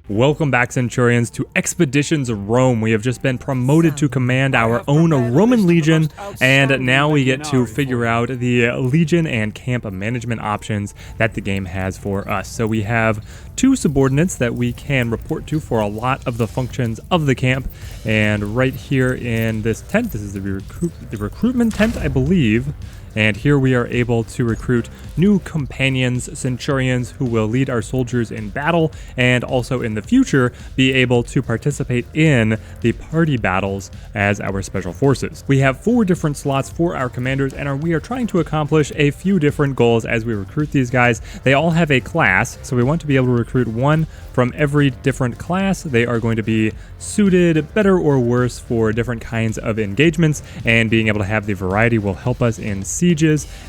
Welcome back, Centurions, to Expeditions Rome. We have just been promoted to command our own Roman legion, and now we get to figure out the legion and camp management options that the game has for us. So we have two subordinates that we can report to for a lot of the functions of the camp, and right here in this tent, this is the recruitment tent, I believe. And here we are able to recruit new companions, centurions, who will lead our soldiers in battle and also in the future be able to participate in the party battles as our special forces. We have 4 different slots for our commanders, and we are trying to accomplish a few different goals as we recruit these guys. They all have a class, so we want to be able to recruit one from every different class. They are going to be suited better or worse for different kinds of engagements, and being able to have the variety will help us in sieges.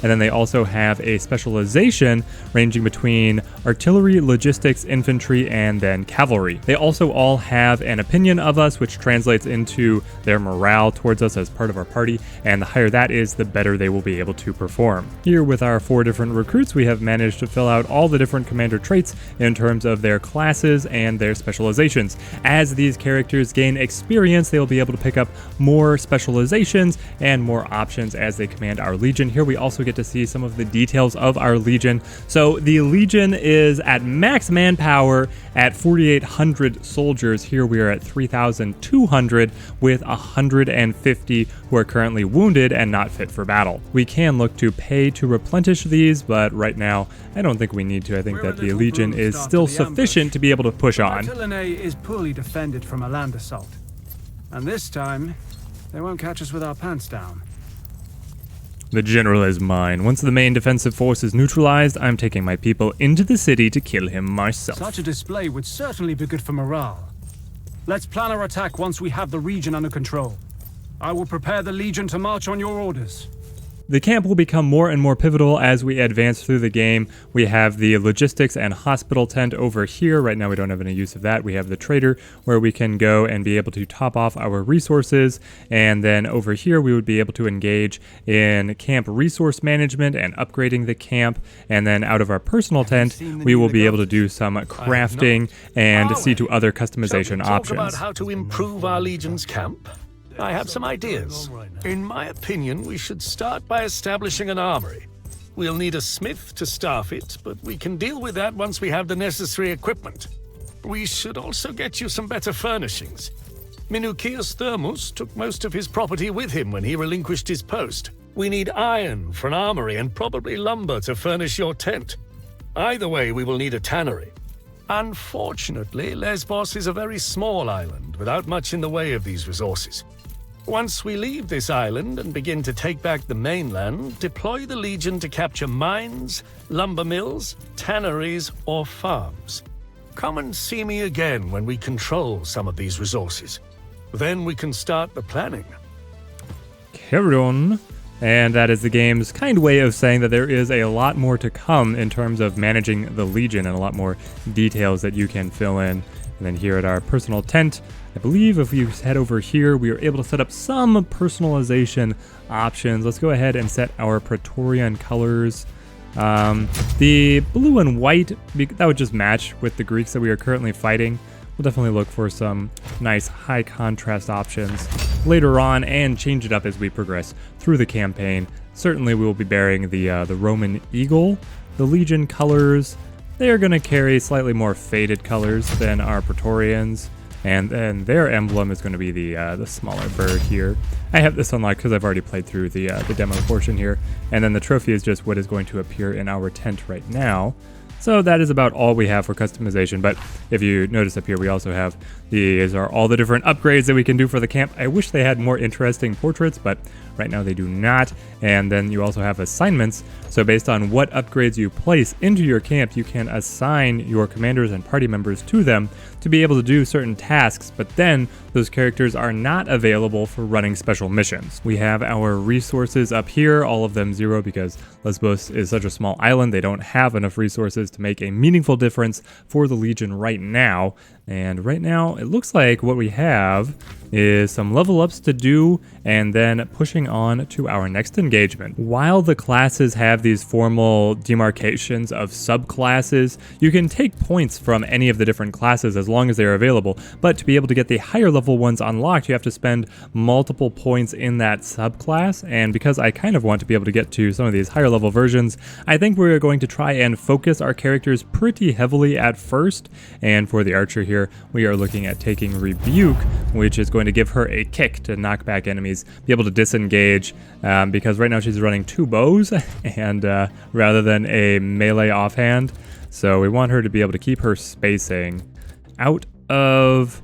And then they also have a specialization ranging between artillery, logistics, infantry, and then cavalry. They also all have an opinion of us, which translates into their morale towards us as part of our party, and the higher that is, the better they will be able to perform. Here with our 4 different recruits, we have managed to fill out all the different commander traits in terms of their classes and their specializations. As these characters gain experience, they will be able to pick up more specializations and more options as they command our legion. Here we also get to see some of the details of our legion. So the legion is at max manpower at 4,800 soldiers. Here we are at 3,200 with 150 who are currently wounded and not fit for battle. We can look to pay to replenish these, but right now I don't think we need to. I think that the legion is still sufficient to be able to push on. Is poorly defended from a land assault, and this time they won't catch us with our pants down. The general is mine. Once the main defensive force is neutralized, I'm taking my people into the city to kill him myself. Such a display would certainly be good for morale. Let's plan our attack once we have the region under control. I will prepare the legion to march on your orders. The camp will become more and more pivotal as we advance through the game. We have the logistics and hospital tent over here. Right now we don't have any use of that. We have the trader where we can go and be able to top off our resources. And then over here we would be able to engage in camp resource management and upgrading the camp. And then out of our personal tent, we will be able to do some crafting and see to other customization options. Talk about how to improve our legion's camp? I have some ideas. In my opinion, we should start by establishing an armory. We'll need a smith to staff it, but we can deal with that once we have the necessary equipment. We should also get you some better furnishings. Minucius Thermus took most of his property with him when he relinquished his post. We need iron for an armory and probably lumber to furnish your tent. Either way, we will need a tannery. Unfortunately, Lesbos is a very small island without much in the way of these resources. Once we leave this island and begin to take back the mainland, deploy the Legion to capture mines, lumber mills, tanneries, or farms. Come and see me again when we control some of these resources. Then we can start the planning. Carry on. And that is the game's kind way of saying that there is a lot more to come in terms of managing the Legion and a lot more details that you can fill in. And then here at our personal tent, I believe if we head over here, we are able to set up some personalization options. Let's go ahead and set our Praetorian colors. The blue and white, that would just match with the Greeks that we are currently fighting. We'll definitely look for some nice high contrast options later on and change it up as we progress through the campaign. Certainly we will be bearing the Roman eagle. The Legion colors, they are going to carry slightly more faded colors than our Praetorians, and then their emblem is going to be the smaller bird here. I have this unlocked because I've already played through the demo portion here, and then the trophy is just what is going to appear in our tent right now. So that is about all we have for customization, but if you notice up here, we also have these are all the different upgrades that we can do for the camp. I wish they had more interesting portraits, but right now they do not. And then you also have assignments. So based on what upgrades you place into your camp, you can assign your commanders and party members to them to be able to do certain tasks, but then those characters are not available for running special missions. We have our resources up here, all of them 0 because Lesbos is such a small island. They don't have enough resources to make a meaningful difference for the Legion right now. And right now, it looks like what we have is some level ups to do, and then pushing moving on to our next engagement. While the classes have these formal demarcations of subclasses, you can take points from any of the different classes as long as they are available, but to be able to get the higher level ones unlocked, you have to spend multiple points in that subclass, and because I kind of want to be able to get to some of these higher level versions, I think we're going to try and focus our characters pretty heavily at first, and for the archer here, we are looking at taking Rebuke, which is going to give her a kick to knock back enemies, be able to disengage, because right now she's running 2 bows, and rather than a melee offhand, so we want her to be able to keep her spacing. Out of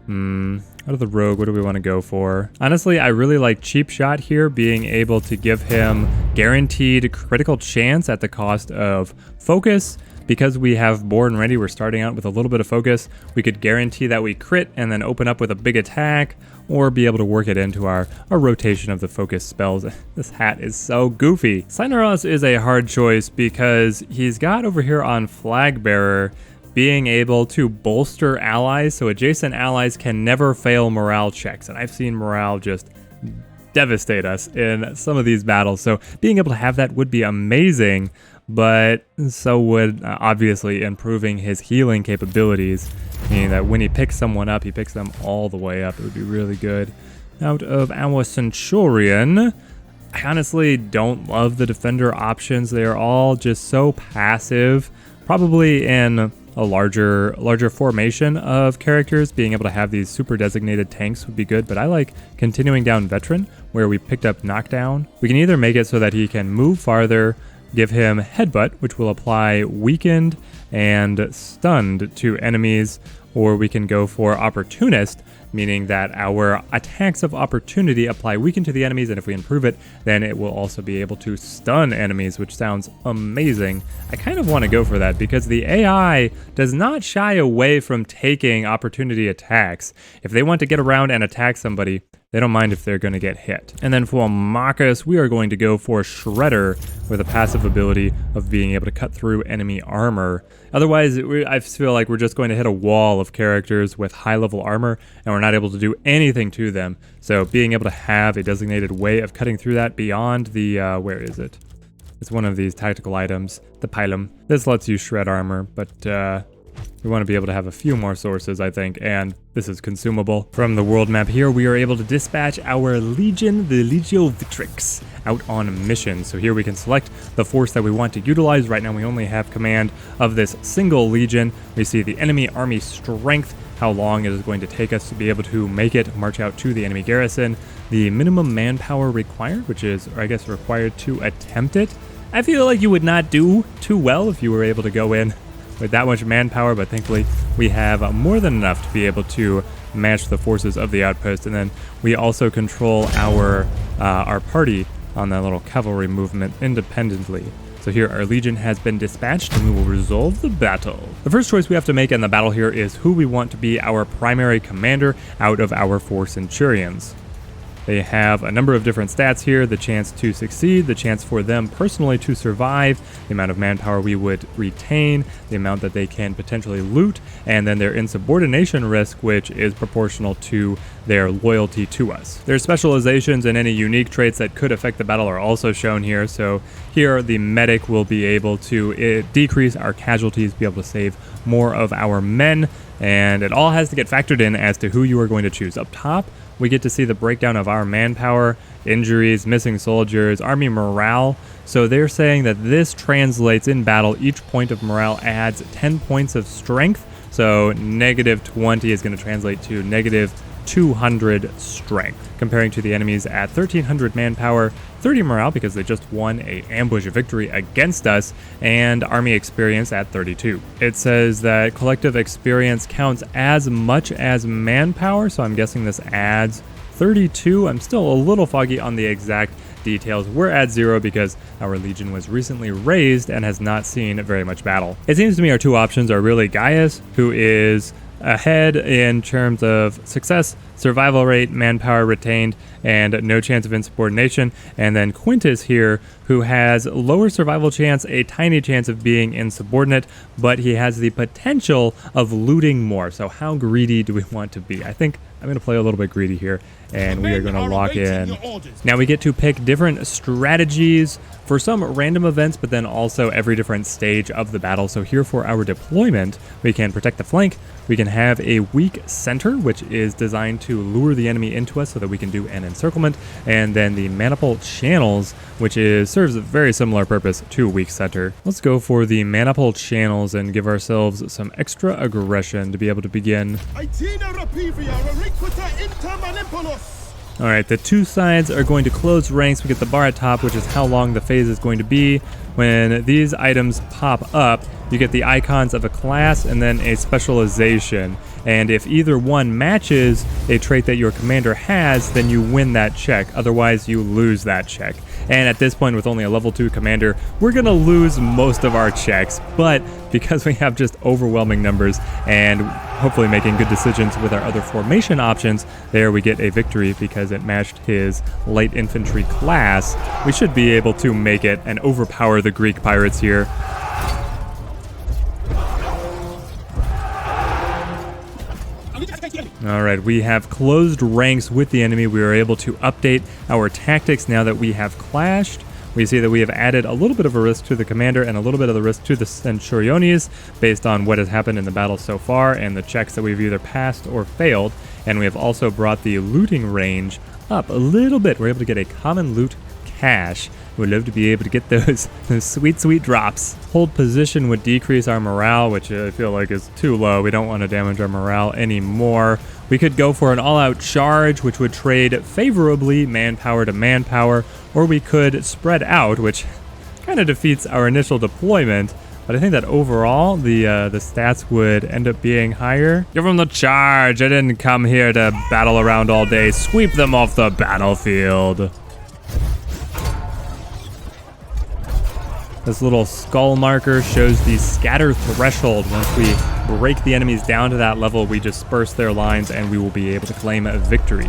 the rogue, what do we want to go for? Honestly, I really like Cheap Shot here, being able to give him guaranteed critical chance at the cost of focus. Because we have Born Ready, we're starting out with a little bit of focus. We could guarantee that we crit and then open up with a big attack, or be able to work it into our rotation of the focus spells. This hat is so goofy. Cyneros is a hard choice because he's got over here on Flag Bearer being able to bolster allies, so adjacent allies can never fail morale checks. And I've seen morale just devastate us in some of these battles, so being able to have that would be amazing. But so would obviously improving his healing capabilities, meaning that when he picks someone up, he picks them all the way up. It would be really good. Out of our Centurion, I honestly don't love the defender options. They are all just so passive. Probably in a larger formation of characters, being able to have these super designated tanks would be good, but I like continuing down Veteran, where we picked up Knockdown. We can either make it so that he can move farther, give him Headbutt, which will apply Weakened and Stunned to enemies, or we can go for Opportunist, meaning that our attacks of opportunity apply Weaken to the enemies, and if we improve it, then it will also be able to stun enemies, which sounds amazing. I kind of want to go for that because the AI does not shy away from taking opportunity attacks. If they want to get around and attack somebody, they don't mind if they're going to get hit. And then for Marcus, we are going to go for Shredder with a passive ability of being able to cut through enemy armor. Otherwise, I feel like we're just going to hit a wall of characters with high-level armor, and we're not able to do anything to them. So being able to have a designated way of cutting through that beyond the, where is it? It's one of these tactical items, the Pilum. This lets you shred armor, but we want to be able to have a few more sources, I think, and this is consumable. From the world map here, we are able to dispatch our Legion, the Legio Victrix, out on mission. So here we can select the force that we want to utilize. Right now we only have command of this single Legion. We see the enemy army strength, how long it is going to take us to be able to make it, march out to the enemy garrison, the minimum manpower required, which is, or I guess, required to attempt it. I feel like you would not do too well if you were able to go in with that much manpower, but thankfully we have more than enough to be able to match the forces of the outpost. And then we also control our party on that little cavalry movement independently. So here our Legion has been dispatched and we will resolve the battle. The first choice we have to make in the battle here is who we want to be our primary commander out of our 4 Centurions. They have a number of different stats here: the chance to succeed, the chance for them personally to survive, the amount of manpower we would retain, the amount that they can potentially loot, and then their insubordination risk, which is proportional to their loyalty to us. Their specializations and any unique traits that could affect the battle are also shown here. So here the medic will be able to decrease our casualties, be able to save more of our men, and it all has to get factored in as to who you are going to choose. Up top, we get to see the breakdown of our manpower, injuries, missing soldiers, army morale. So they're saying that this translates in battle. Each point of morale adds 10 points of strength. So -20 is going to translate to -200 strength. Comparing to the enemies at 1300 manpower, 30 morale because they just won a ambush victory against us, and army experience at 32. It says that collective experience counts as much as manpower, so I'm guessing this adds 32. I'm still a little foggy on the exact details. We're at 0 because our Legion was recently raised and has not seen very much battle. It seems to me our 2 options are really Gaius, who is ahead in terms of success, survival rate, manpower retained, and no chance of insubordination, and then Quintus here, who has lower survival chance, a tiny chance of being insubordinate, but he has the potential of looting more. So how greedy do we want to be? I think I'm going to play a little bit greedy here, and we are going to lock in. Now we get to pick different strategies for some random events, but then also every different stage of the battle. So here for our deployment, we can protect the flank. We can have a weak center, which is designed to lure the enemy into us so that we can do an encirclement. And then the manifold channels, which serves a very similar purpose to weak center. Let's go for the manifold channels and give ourselves some extra aggression to be able to begin. Alright, the two sides are going to close ranks. We get the bar at top, which is how long the phase is going to be. When these items pop up, you get the icons of a class and then a specialization. And if either one matches a trait that your commander has, then you win that check. Otherwise, you lose that check. And at this point, with only a level 2 commander, we're going to lose most of our checks. But because we have just overwhelming numbers and hopefully making good decisions with our other formation options, there we get a victory because it matched his light infantry class. We should be able to make it and overpower the Greek pirates here. Alright, we have closed ranks with the enemy. We were able to update our tactics now that we have clashed. We see that we have added a little bit of a risk to the commander and a little bit of the risk to the centurions based on what has happened in the battle so far and the checks that we've either passed or failed. And we have also brought the looting range up a little bit. We're able to get a common loot cache. We'd love to be able to get those sweet, sweet drops. Hold position would decrease our morale, which I feel like is too low. We don't want to damage our morale anymore. We could go for an all-out charge, which would trade favorably manpower to manpower, or we could spread out, which kind of defeats our initial deployment. But I think that overall, the stats would end up being higher. Give them the charge. I didn't come here to battle around all day. Sweep them off the battlefield. This little skull marker shows the scatter threshold. Once we break the enemies down to that level, we disperse their lines and we will be able to claim a victory.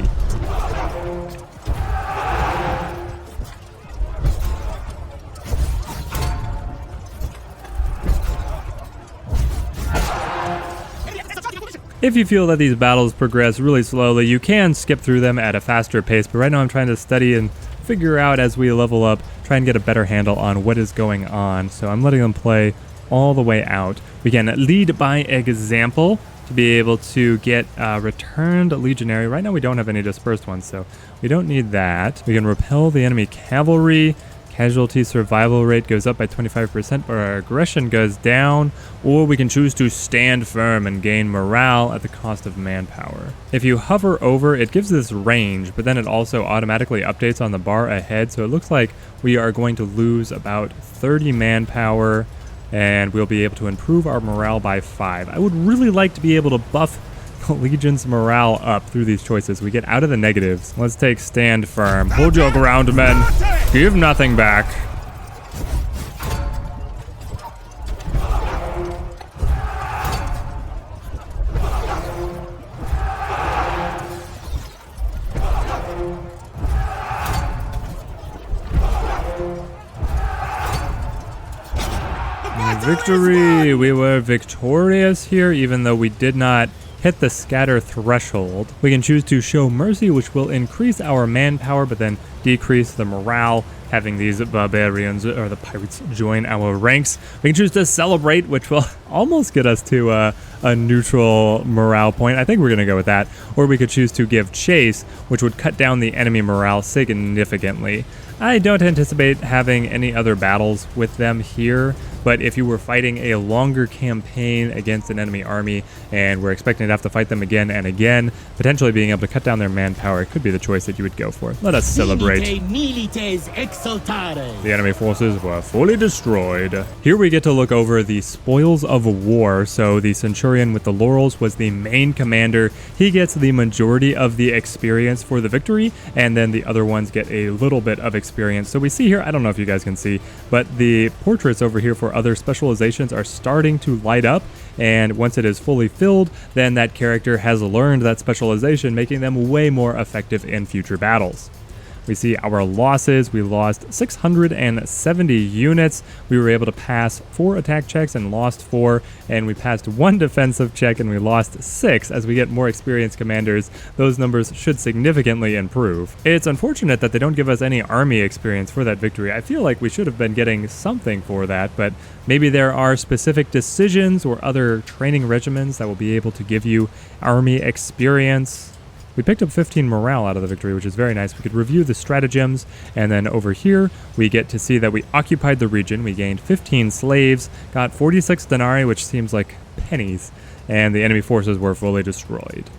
If you feel that these battles progress really slowly, you can skip through them at a faster pace, but right now I'm trying to study and figure out as we level up, try and get a better handle on what is going on. So I'm letting them play all the way out. We can lead by example to be able to get returned legionary. Right now we don't have any dispersed ones, so we don't need that. We can repel the enemy cavalry. Casualty survival rate goes up by 25%, but our aggression goes down, or we can choose to stand firm and gain morale at the cost of manpower. If you hover over, it gives this range, but then it also automatically updates on the bar ahead, so it looks like we are going to lose about 30 manpower, and we'll be able to improve our morale by 5. I would really like to be able to buff Legion's morale up through these choices. We get out of the negatives. Let's take stand firm. Hold your ground, men. Give nothing back. Victory! We were victorious here, even though we did not hit the scatter threshold. We can choose to show mercy, which will increase our manpower, but then decrease the morale, having these barbarians or the pirates join our ranks. We can choose to celebrate, which will almost get us to a neutral morale point. I think we're going to go with that. Or we could choose to give chase, which would cut down the enemy morale significantly. I don't anticipate having any other battles with them here, but if you were fighting a longer campaign against an enemy army and we're expecting to have to fight them again and again, potentially being able to cut down their manpower could be the choice that you would go for. Let us celebrate. The enemy forces were fully destroyed. Here we get to look over the spoils of war. So the centurion with the laurels was the main commander. He gets the majority of the experience for the victory, and then the other ones get a little bit of experience. So we see here, I don't know if you guys can see, but the portraits over here for other specializations are starting to light up, and once it is fully filled, then that character has learned that specialization, making them way more effective in future battles. We see our losses. We lost 670 units. We were able to pass 4 attack checks and lost 4, and we passed 1 defensive check and we lost 6. As we get more experienced commanders, those numbers should significantly improve. It's unfortunate that they don't give us any army experience for that victory. I feel like we should have been getting something for that, but maybe there are specific decisions or other training regimens that will be able to give you army experience. We picked up 15 morale out of the victory, which is very nice. We could review the stratagems, and then over here, we get to see that we occupied the region. We gained 15 slaves, got 46 denarii, which seems like pennies, and the enemy forces were fully destroyed.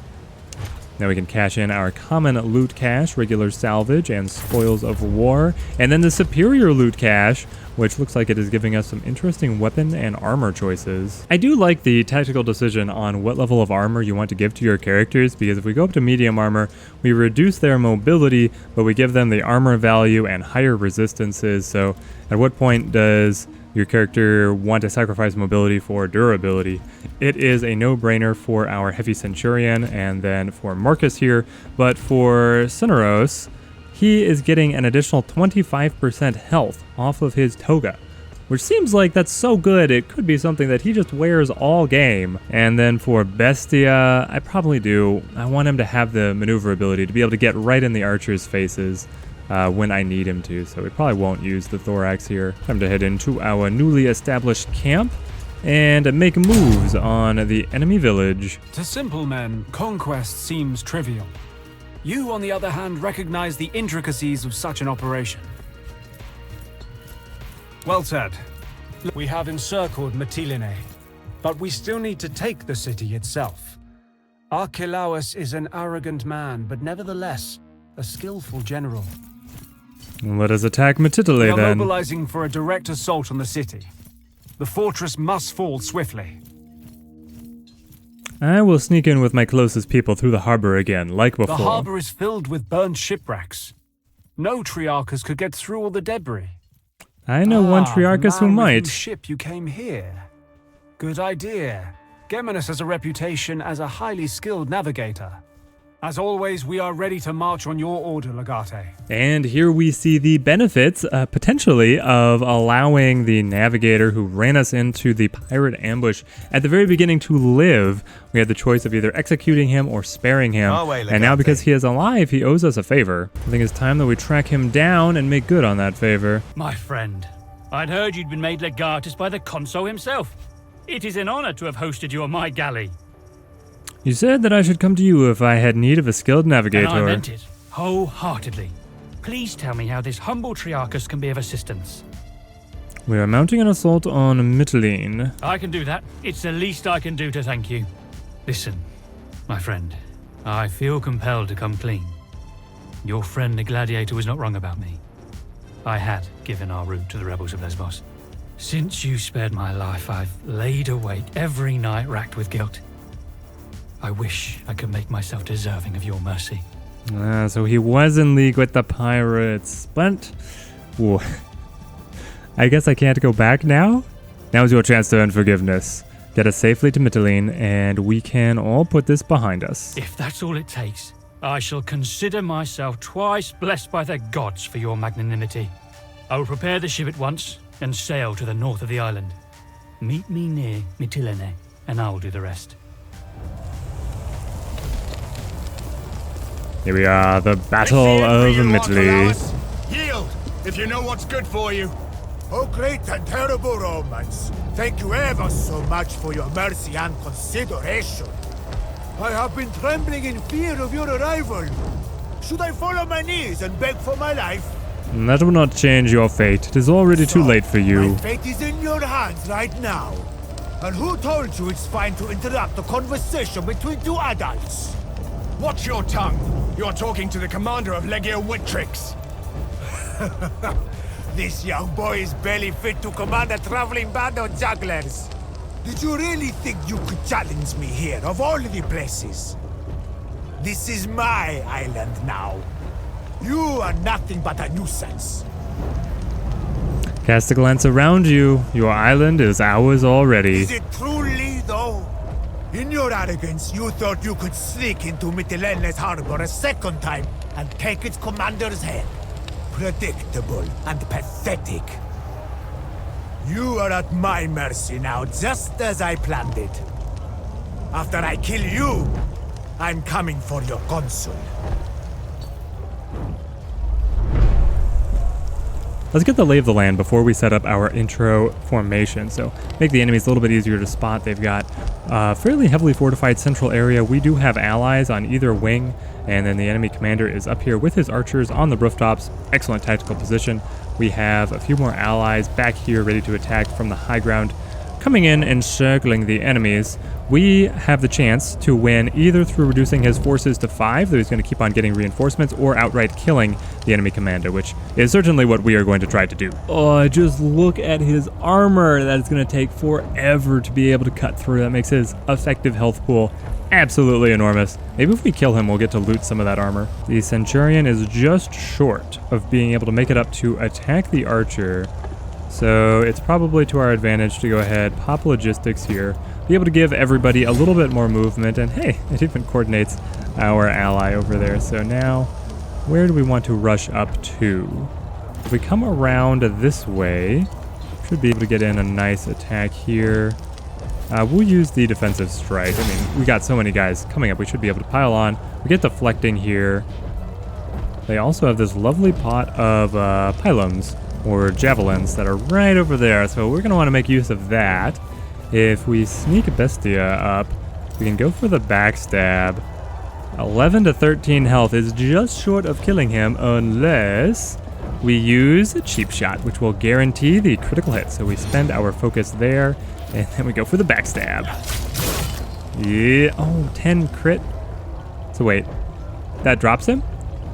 Now we can cash in our common loot cache, regular salvage, and spoils of war, and then the superior loot cache, which looks like it is giving us some interesting weapon and armor choices. I do like the tactical decision on what level of armor you want to give to your characters, because if we go up to medium armor, we reduce their mobility, but we give them the armor value and higher resistances. So at what point does your character want to sacrifice mobility for durability? It is a no-brainer for our heavy centurion and then for Marcus here, but for Cineros, he is getting an additional 25% health off of his toga, which seems like that's so good it could be something that he just wears all game. And then for Bestia, I probably do. I want him to have the maneuverability to be able to get right in the archers' faces when I need him to, so we probably won't use the thorax here. Time to head into our newly established camp and make moves on the enemy village. To simple men, conquest seems trivial. You, on the other hand, recognize the intricacies of such an operation. Well said. We have encircled Mytilene, but we still need to take the city itself. Archelaus is an arrogant man, but nevertheless, a skillful general. Let us attack Mytilene We are then. mobilizing for a direct assault on the city. The fortress must fall swiftly. I will sneak in with my closest people through the harbor again, like before. The harbor is filled with burned shipwrecks. No Triarchus could get through all the debris. I know one Triarchus who the man with might. whose ship you came here. Good idea. Geminus has a reputation as a highly skilled navigator. As always, we are ready to march on your order, Legate. And here we see the benefits, potentially, of allowing the navigator who ran us into the pirate ambush at the very beginning to live. We had the choice of either executing him or sparing him. And now because he is alive, he owes us a favor. I think it's time that we track him down and make good on that favor. My friend, I'd heard you'd been made legatus by the consul himself. It is an honor to have hosted you on my galley. You said that I should come to you if I had need of a skilled navigator. And I meant it, wholeheartedly. Please tell me how this humble Triarchus can be of assistance. We are mounting an assault on Mytilene. I can do that. It's the least I can do to thank you. Listen, my friend, I feel compelled to come clean. Your friend the gladiator was not wrong about me. I had given our route to the rebels of Lesbos. Since you spared my life, I've laid awake every night racked with guilt. I wish I could make myself deserving of your mercy. So he was in league with the pirates, but... Ooh. I guess I can't go back now? Now's your chance to earn forgiveness. Get us safely to Mytilene, and we can all put this behind us. If that's all it takes, I shall consider myself twice blessed by the gods for your magnanimity. I will prepare the ship at once and sail to the north of the island. Meet me near Mytilene, and I will do the rest. Here we are, the Battle of Mytilene. Yield, if you know what's good for you. Oh, great and terrible Romans, thank you ever so much for your mercy and consideration. I have been trembling in fear of your arrival. Should I fall on my knees and beg for my life? That will not change your fate. It is already too late for you. My fate is in your hands right now. And who told you it's fine to interrupt a conversation between two adults? Watch your tongue. You're talking to the commander of Legio Witrix. This young boy is barely fit to command a traveling band of jugglers. Did you really think you could challenge me here, of all the places? This is my island now. You are nothing but a nuisance. Cast a glance around you. Your island is ours already. Is it truly, though? In your arrogance, you thought you could sneak into Mytilene's harbor a second time and take its commander's head. predictable and pathetic. You are at my mercy now, just as I planned it. After I kill you, I'm coming for your consul. Let's get the lay of the land before we set up our intro formation. So make the enemies a little bit easier to spot. They've got a fairly heavily fortified central area. We do have allies on either wing, and then the enemy commander is up here with his archers on the rooftops. Excellent tactical position. We have a few more allies back here ready to attack from the high ground, coming in and circling the enemies. We have the chance to win either through reducing his forces to 5, though he's going to keep on getting reinforcements, or outright killing the enemy commander, which is certainly what we are going to try to do. Oh, just look at his armor. That is going to take forever to be able to cut through. That makes his effective health pool absolutely enormous. Maybe if we kill him, we'll get to loot some of that armor. The centurion is just short of being able to make it up to attack the archer. So it's probably to our advantage to go ahead, pop logistics here, be able to give everybody a little bit more movement, and hey, it even coordinates our ally over there. So now, where do we want to rush up to? If we come around this way, should be able to get in a nice attack here. We'll use the defensive strike. I mean, we got so many guys coming up, we should be able to pile on. We get deflecting here. They also have this lovely pot of pylons, or javelins, that are right over there, so we're going to want to make use of that. If we sneak Bestia up, we can go for the backstab. 11 to 13 health is just short of killing him unless we use a cheap shot, which will guarantee the critical hit. So we spend our focus there, and then we go for the backstab. Yeah, oh, 10 crit. So wait, that drops him?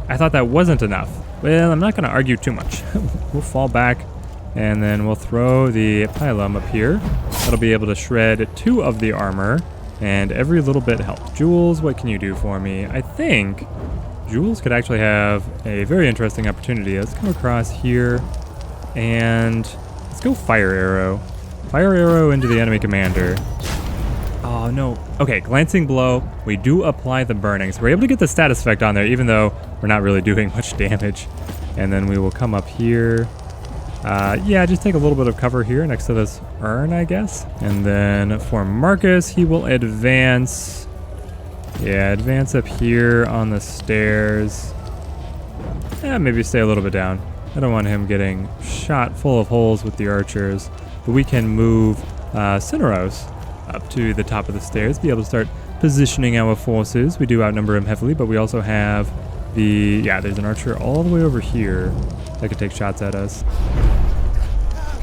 I thought that wasn't enough. Well, I'm not going to argue too much. We'll fall back, and then we'll throw the pylum up here. That'll be able to shred 2 of the armor, and every little bit helps. Jules, what can you do for me? I think Jules could actually have a very interesting opportunity. Let's come across here, and let's go fire arrow. Fire arrow into the enemy commander. Oh, no. Okay, glancing blow. We do apply the burning, so we're able to get the status effect on there, even though we're not really doing much damage. And then we will come up here. Yeah, just take a little bit of cover here next to this urn, I guess. And then for Marcus, he will advance. Yeah, advance up here on the stairs. Yeah, maybe stay a little bit down. I don't want him getting shot full of holes with the archers. But we can move Cineros up to the top of the stairs, be able to start positioning our forces. We do outnumber him heavily, but we also have there's an archer all the way over here that could take shots at us.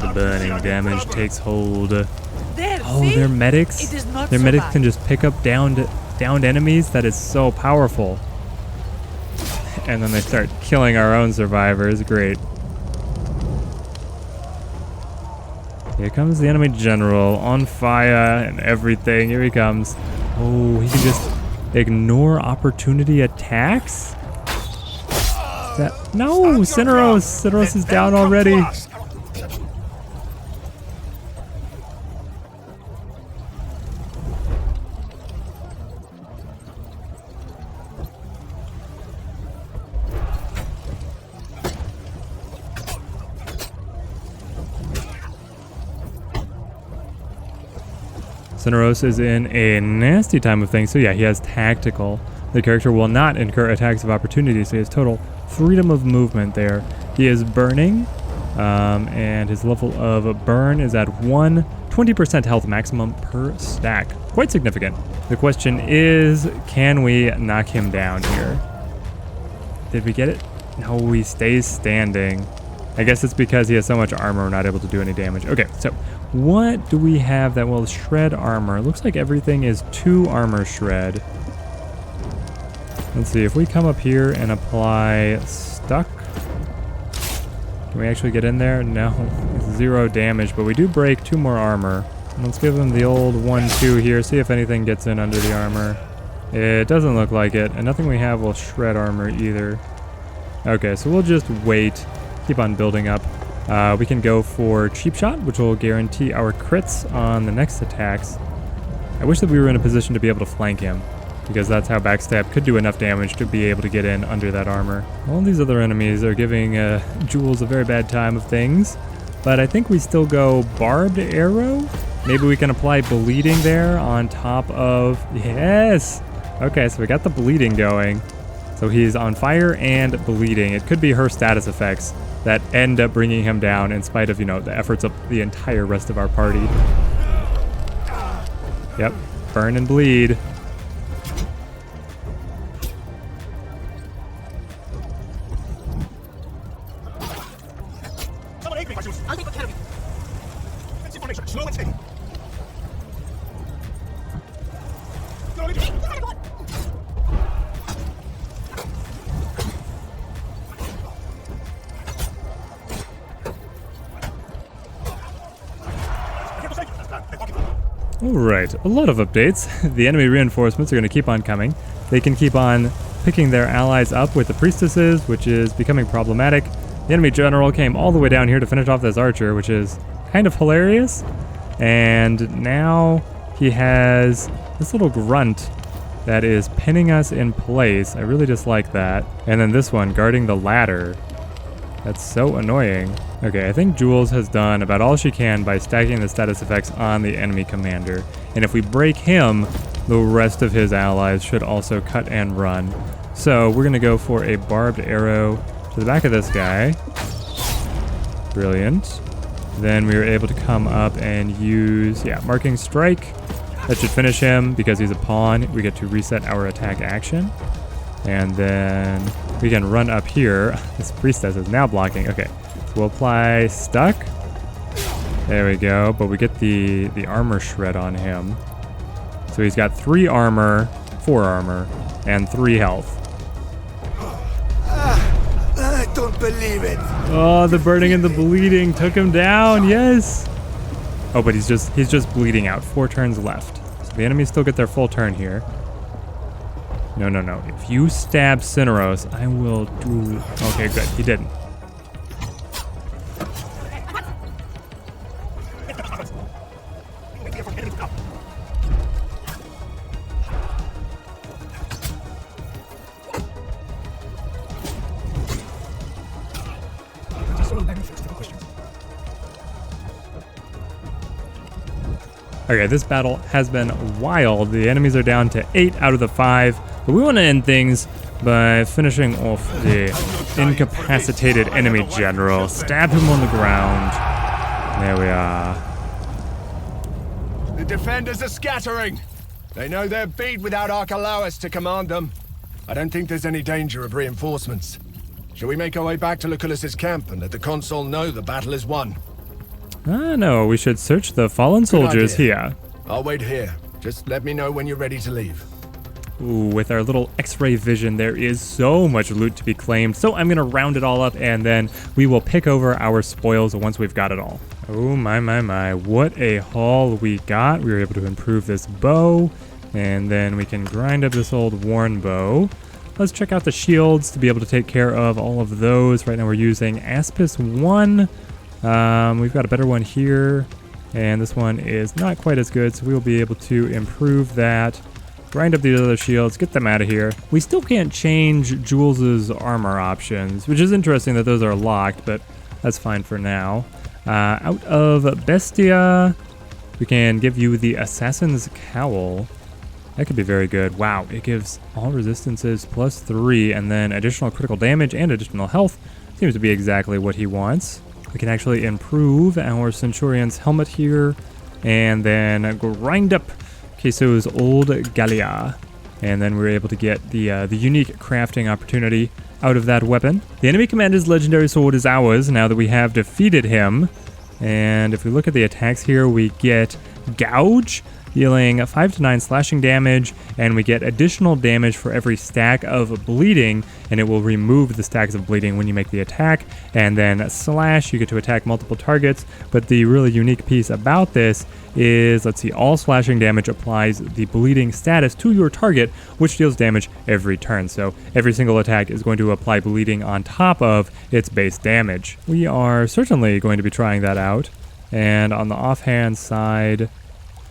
The burning damage takes hold. Oh, their medics? Their medics can just pick up downed enemies? That is so powerful. And then they start killing our own survivors. Great. Here comes the enemy general, on fire and everything. Here he comes. Oh, he can just ignore opportunity attacks? No, Cineros! Cineros is down already. Cineros is in a nasty time of things, so yeah, he has tactical. The character will not incur attacks of opportunity, so he has total freedom of movement there. He is burning, and his level of burn is at 20% health maximum per stack. Quite significant. The question is, can we knock him down here? Did we get it? No, he stays standing. I guess it's because he has so much armor, we're not able to do any damage. Okay, so what do we have that will shred armor? It looks like everything is 2 armor shred. Let's see, if we come up here and apply stuck, can we actually get in there? No, 0 damage, but we do break 2 more armor. Let's give him the old 1-2 here, see if anything gets in under the armor. It doesn't look like it, and nothing we have will shred armor either. Okay, so we'll just wait, keep on building up. We can go for cheap shot, which will guarantee our crits on the next attacks. I wish that we were in a position to be able to flank him. because that's how backstab could do enough damage to be able to get in under that armor. All these other enemies are giving Jules a very bad time of things, but I think we still go barbed arrow. Maybe we can apply bleeding there on top of... Yes! Okay, so we got the bleeding going. So he's on fire and bleeding. It could be her status effects that end up bringing him down in spite of, the efforts of the entire rest of our party. Yep, burn and bleed. Alright, a lot of updates. The enemy reinforcements are going to keep on coming. They can keep on picking their allies up with the priestesses, which is becoming problematic. The enemy general came all the way down here to finish off this archer, which is kind of hilarious. And now he has this little grunt that is pinning us in place. I really dislike that. And then this one guarding the ladder. That's so annoying. Okay, I think Jules has done about all she can by stacking the status effects on the enemy commander. And if we break him, the rest of his allies should also cut and run. So we're gonna go for a barbed arrow to the back of this guy. Brilliant. Then we were able to come up and use, marking strike. That should finish him because he's a pawn. We get to reset our attack action. And then we can run up here. This priestess is now blocking. Okay, so we'll apply stuck. There we go. But we get the armor shred on him. So he's got 3 armor, 4 armor, and 3 health. I don't believe it. Oh, the burning and the bleeding took him down. Yes. Oh, but he's just bleeding out. 4 turns left. So the enemies still get their full turn here. No. If you stab Cineros, I will do... Okay, good. He didn't. Okay, this battle has been wild. The enemies are down to 8 out of the 5. But we want to end things by finishing off the incapacitated enemy general. Stab him on the ground. There we are. The defenders are scattering. They know they're beat without Archelaus to command them. I don't think there's any danger of reinforcements. Shall we make our way back to Lucullus's camp and let the consul know the battle is won? No, we should search the fallen soldiers here. I'll wait here. Just let me know when you're ready to leave. Ooh, with our little X-ray vision, there is so much loot to be claimed. So I'm going to round it all up, and then we will pick over our spoils once we've got it all. Oh, my. What a haul we got. We were able to improve this bow, and then we can grind up this old worn bow. Let's check out the shields to be able to take care of all of those. Right now we're using Aspis 1. We've got a better one here, and this one is not quite as good, so we will be able to improve that. Grind up these other shields, get them out of here. We still can't change Jules's armor options, which is interesting that those are locked, but that's fine for now. Out of Bestia, we can give you the Assassin's Cowl. That could be very good. Wow, it gives all resistances +3, and then additional critical damage and additional health. Seems to be exactly what he wants. We can actually improve our Centurion's helmet here, and then grind up Queso's old Gallia. And then we're able to get the unique crafting opportunity out of that weapon. The enemy commander's legendary sword is ours now that we have defeated him. And if we look at the attacks here, we get Gouge, dealing 5 to 9 slashing damage, and we get additional damage for every stack of bleeding, and it will remove the stacks of bleeding when you make the attack. And then Slash, you get to attack multiple targets, but the really unique piece about this is, let's see, all slashing damage applies the bleeding status to your target, which deals damage every turn. So every single attack is going to apply bleeding on top of its base damage. We are certainly going to be trying that out. And on the offhand side,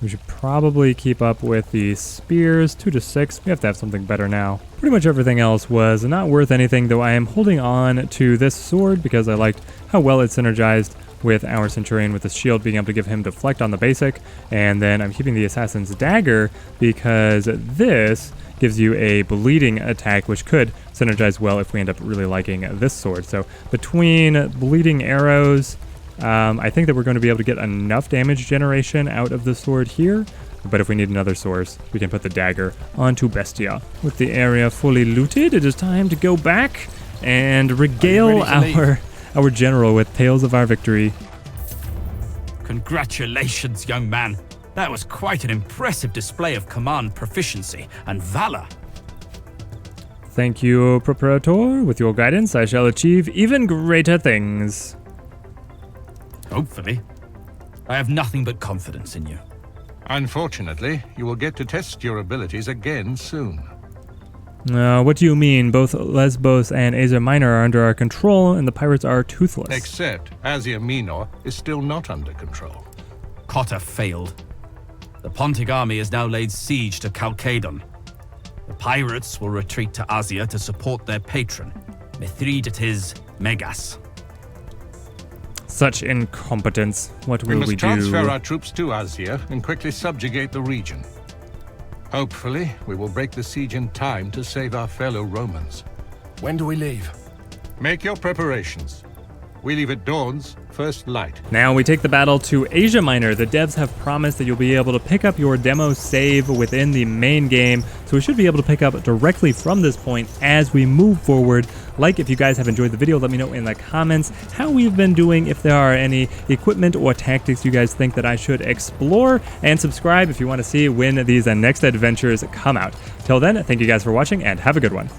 We should probably keep up with the spears, 2 to 6. We have to have something better now. Pretty much everything else was not worth anything, though I am holding on to this sword because I liked how well it synergized with our centurion, with the shield being able to give him deflect on the basic. And then I'm keeping the assassin's dagger because this gives you a bleeding attack, which could synergize well if we end up really liking this sword. So between bleeding arrows, I think that we're going to be able to get enough damage generation out of the sword here, but if we need another source, we can put the dagger onto Bestia. With the area fully looted, it is time to go back and regale our general with tales of our victory. Congratulations, young man. That was quite an impressive display of command proficiency and valor. Thank you, Praetor. With your guidance, I shall achieve even greater things. Hopefully. I have nothing but confidence in you. Unfortunately, you will get to test your abilities again soon. What do you mean? Both Lesbos and Asia Minor are under our control, and the pirates are toothless. Except Asia Minor is still not under control. Cotta failed. The Pontic army has now laid siege to Chalcedon. The pirates will retreat to Asia to support their patron, Mithridates Megas. Such incompetence. What will we must transfer do? our troops to Asia and quickly subjugate the region. Hopefully, we will break the siege in time to save our fellow Romans. When do we leave? Make your preparations. We leave at dawn's first light. Now we take the battle to Asia Minor. The devs have promised that you'll be able to pick up your demo save within the main game, so we should be able to pick up directly from this point as we move forward. Like, if you guys have enjoyed the video, let me know in the comments how we've been doing, if there are any equipment or tactics you guys think that I should explore, and subscribe if you want to see when these next adventures come out. Till then, thank you guys for watching and have a good one.